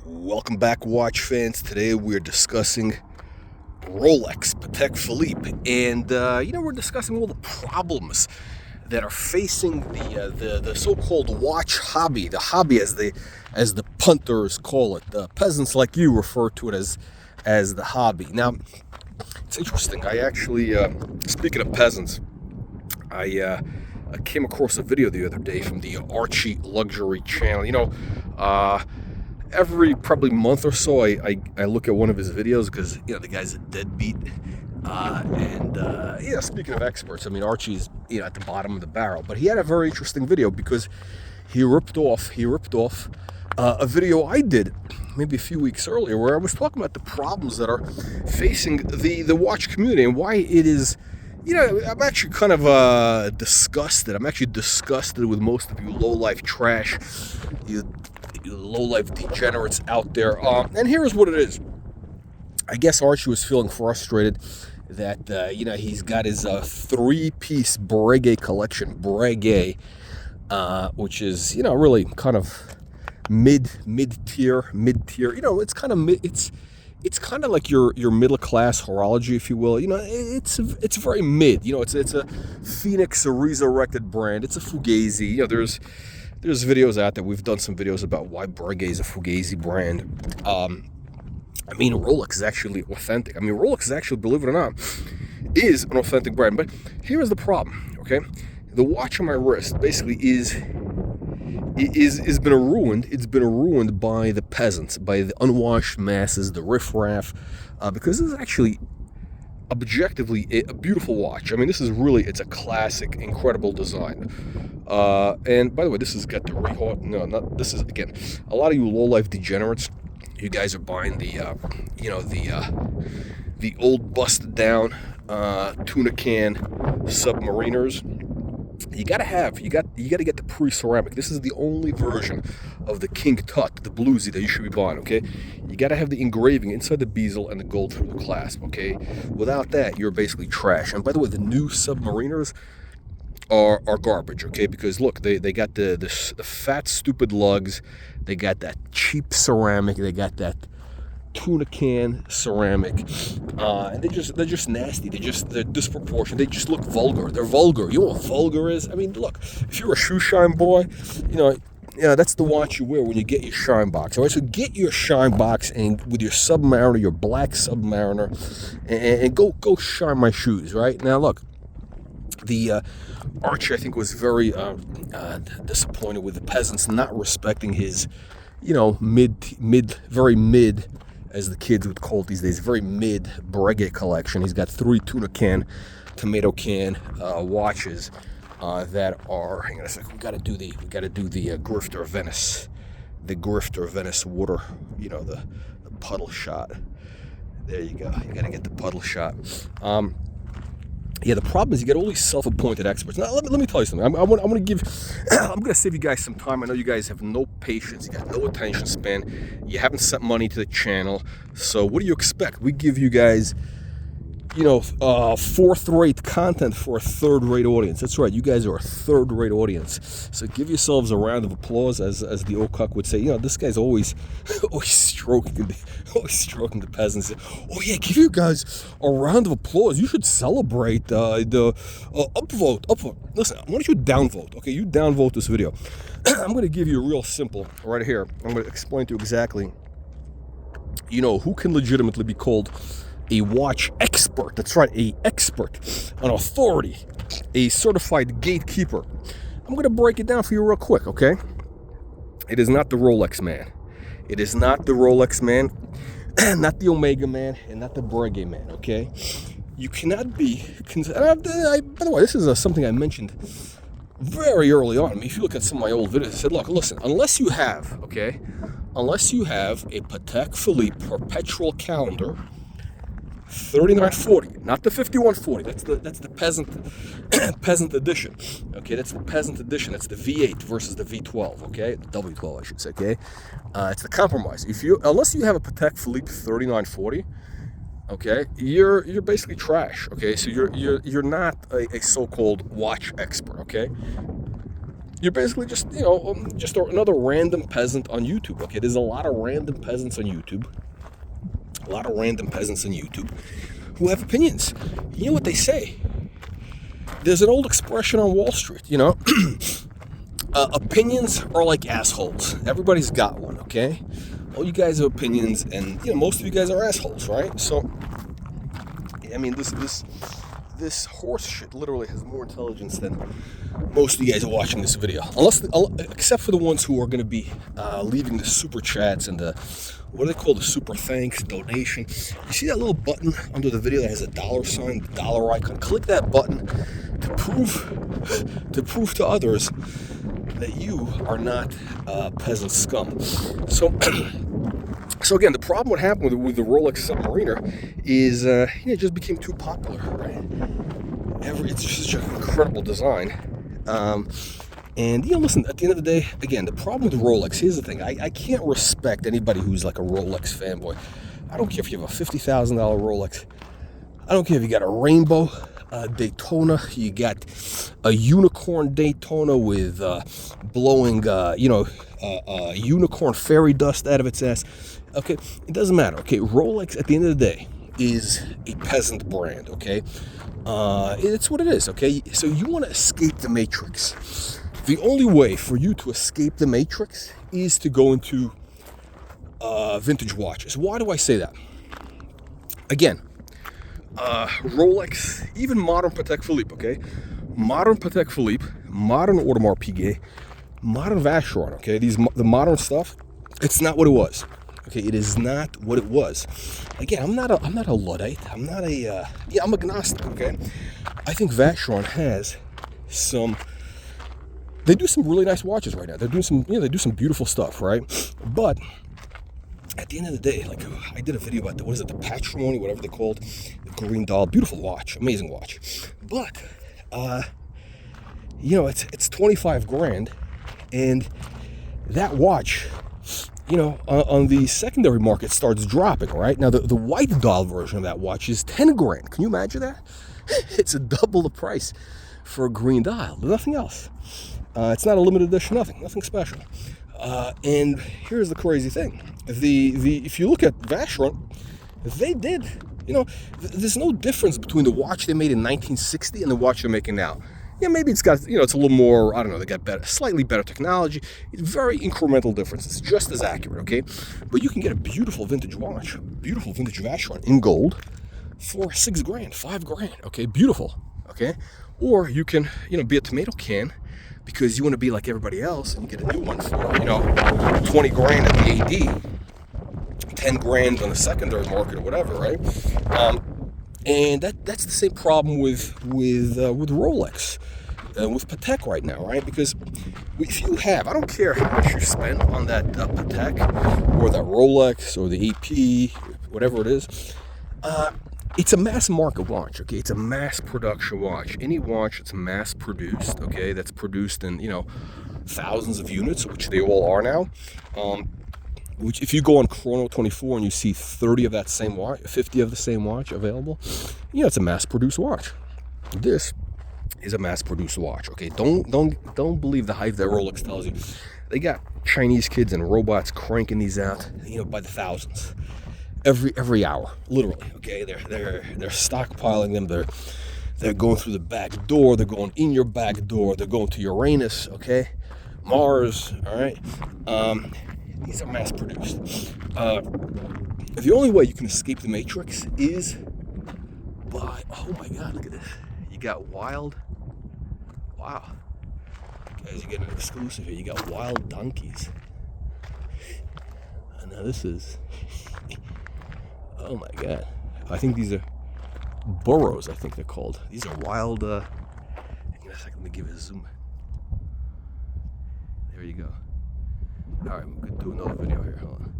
Welcome back, watch fans. Today we're discussing Rolex, Patek Philippe, and we're discussing all the problems that are facing the so-called watch hobby, the hobby as the punters call it. The peasants like you refer to it as the hobby. Now, it's interesting. I actually, speaking of peasants, I came across a video the other day from the ArchieLuxury channel. Every probably month or so, I look at one of his videos because the guy's a deadbeat. Speaking of experts, I mean, Archie's at the bottom of the barrel, but he had a very interesting video because he ripped off a video I did maybe a few weeks earlier where I was talking about the problems that are facing the watch community and why it is. I'm actually kind of disgusted. I'm actually disgusted with most of you low-life trash, you low-life degenerates out there. And here's what it is. I guess Archie was feeling frustrated that, he's got his three-piece Breguet collection. Breguet, which is, really kind of mid-tier. It's kind of it's kind of like your middle class horology, if you will. It's very mid. It's a Phoenix, a resurrected brand. It's a Fugazi. There's videos out there. We've done some videos about why Breguet is a Fugazi brand. Rolex is actually authentic. Rolex is actually, believe it or not, is an authentic brand. But here is the problem. Okay, the watch on my wrist basically is been ruined. It's been ruined by the peasants, by the unwashed masses, the riffraff, because this is actually objectively a beautiful watch. It's a classic, incredible design. And by the way, this has got the this is, again, a lot of you low-life degenerates, you guys are buying the old busted down tuna can submariners. You got to get the pre-ceramic. This is the only version of the King Tut, the bluesy, that you should be buying, okay? You got to have the engraving inside the bezel and the gold through the clasp, okay? Without that, you're basically trash. And by the way, the new submariners are garbage, okay? Because look, they got the fat, stupid lugs. They got that cheap ceramic. They got that tuna can ceramic, and they're just nasty. They're disproportionate. They just look vulgar. They're vulgar. You know what vulgar is? Look, if you're a shoe shine boy, that's the watch you wear when you get your shine box. All right, so get your shine box and with your Submariner, your black Submariner, and go shine my shoes. Right now, look, the Archie, I think, was very disappointed with the peasants not respecting his, very mid, as the kids would call it these days, very mid Breguet collection. He's got 3 tuna can, tomato can watches that are. Hang on a second. We got to do the Grifter Venice, water. The puddle shot. There you go. You got to get the puddle shot. The problem is you get all these self-appointed experts. Now, let me tell you something. I'm going to save you guys some time. I know you guys have no patience. You got no attention span. You haven't sent money to the channel. So what do you expect? We give you guys, fourth-rate content for a third-rate audience. That's right. You guys are a third-rate audience. So give yourselves a round of applause, as the old cuck would say. This guy's always stroking the peasants. Oh yeah, give you guys a round of applause. You should celebrate the upvote. Listen, why don't you downvote? Okay, you downvote this video. I'm going to give you a real simple right here. I'm going to explain to you exactly, who can legitimately be called a watch expert. That's right, a expert, an authority, a certified gatekeeper. I'm going to break it down for you real quick, okay? It is not the Rolex man. It is not the Rolex man, not the Omega man, and not the Breguet man, okay? You cannot be... by the way, this is something I mentioned very early on. If you look at some of my old videos, I said, look, listen, unless you have a Patek Philippe perpetual calendar, 3940, not the 5140. That's the peasant edition. Okay, that's the peasant edition. That's the V8 versus the V12. Okay, the W12, I should say. Okay, it's the compromise. Unless you have a Patek Philippe 3940, okay, you're basically trash. Okay, so you're not a so-called watch expert. Okay, you're basically just, you know, just another random peasant on YouTube. Okay, there's a lot of random peasants on YouTube. A lot of random peasants on YouTube who have opinions. You know what they say? There's an old expression on Wall Street, you know, opinions are like assholes. Everybody's got one, okay? All you guys have opinions, and you know most of you guys are assholes, right? So, I mean, this horse shit literally has more intelligence than most of you guys are watching this video, except for the ones who are going to be leaving the super chats and the, what do they call, the super thanks donation. You see that little button under the video that has a dollar sign, the dollar icon? Click that button to prove to others that you are not peasant scum. So again, the problem what happened with the Rolex Submariner is it just became too popular, right? It's just such an incredible design. And, you know, listen, at the end of the day, again, the problem with Rolex, here's the thing. I can't respect anybody who's like a Rolex fanboy. I don't care if you have a $50,000 Rolex. I don't care if you got a rainbow Daytona, you got a unicorn Daytona with blowing, unicorn fairy dust out of its ass. Okay, it doesn't matter. Okay, Rolex, at the end of the day, is a peasant brand, okay? It's what it is, okay? So you want to escape the matrix. The only way for you to escape the matrix is to go into vintage watches. Why do I say that? Again, Rolex, even modern Patek Philippe, okay? Modern Patek Philippe, modern Audemars Piguet, modern Vacheron, okay? The modern stuff, it's not what it was. Okay, it is not what it was. Again, I'm not a Luddite. I'm agnostic, okay? I think Vacheron has they do some really nice watches right now. They do some beautiful stuff, right? But at the end of the day, like, I did a video about the Patrimony, whatever they called, the Green Doll, beautiful watch, amazing watch. But it's 25 grand, and that watch, on the secondary market starts dropping, right? Now, the white dial version of that watch is 10 grand. Can you imagine that? It's a double the price for a green dial. There's nothing else. It's not a limited edition, nothing special. And here's the crazy thing. If you look at Vacheron, they did, there's no difference between the watch they made in 1960 and the watch they're making now. Yeah, maybe it's got, it's a little more, I don't know, they got slightly better technology. It's very incremental difference. It's just as accurate, okay? But you can get a beautiful vintage watch, beautiful vintage Vacheron in gold for 6 grand, 5 grand, okay? Beautiful, okay? Or you can, be a tomato can because you want to be like everybody else and you get a new one for, 20 grand at the AD, 10 grand on the secondary market or whatever, right? And that's the same problem with Rolex, with Patek right now, right? Because if you have, I don't care how much you spend on that Patek or that Rolex or the AP, whatever it is, it's a mass market watch, okay? It's a mass production watch. Any watch that's mass produced, okay, that's produced in, thousands of units, which they all are now, which if you go on Chrono 24 and you see 30 of that same watch, 50 of the same watch available, it's a mass-produced watch. This is a mass-produced watch, okay? Don't believe the hype that Rolex tells you. They got Chinese kids and robots cranking these out, by the thousands, every hour, literally, okay? They're stockpiling them. They're going through the back door. They're going in your back door. They're going to Uranus, okay? Mars, all right? These are mass-produced. The only way you can escape the matrix is by, oh my God, look at this. You got wild, wow. Guys, you get an exclusive here. You got wild donkeys. And now this is, oh my God. I think these are burros, I think they're called. These are wild, hang on a second, let me give it a zoom. There you go. All right, I'm going to do another video here. Hold on.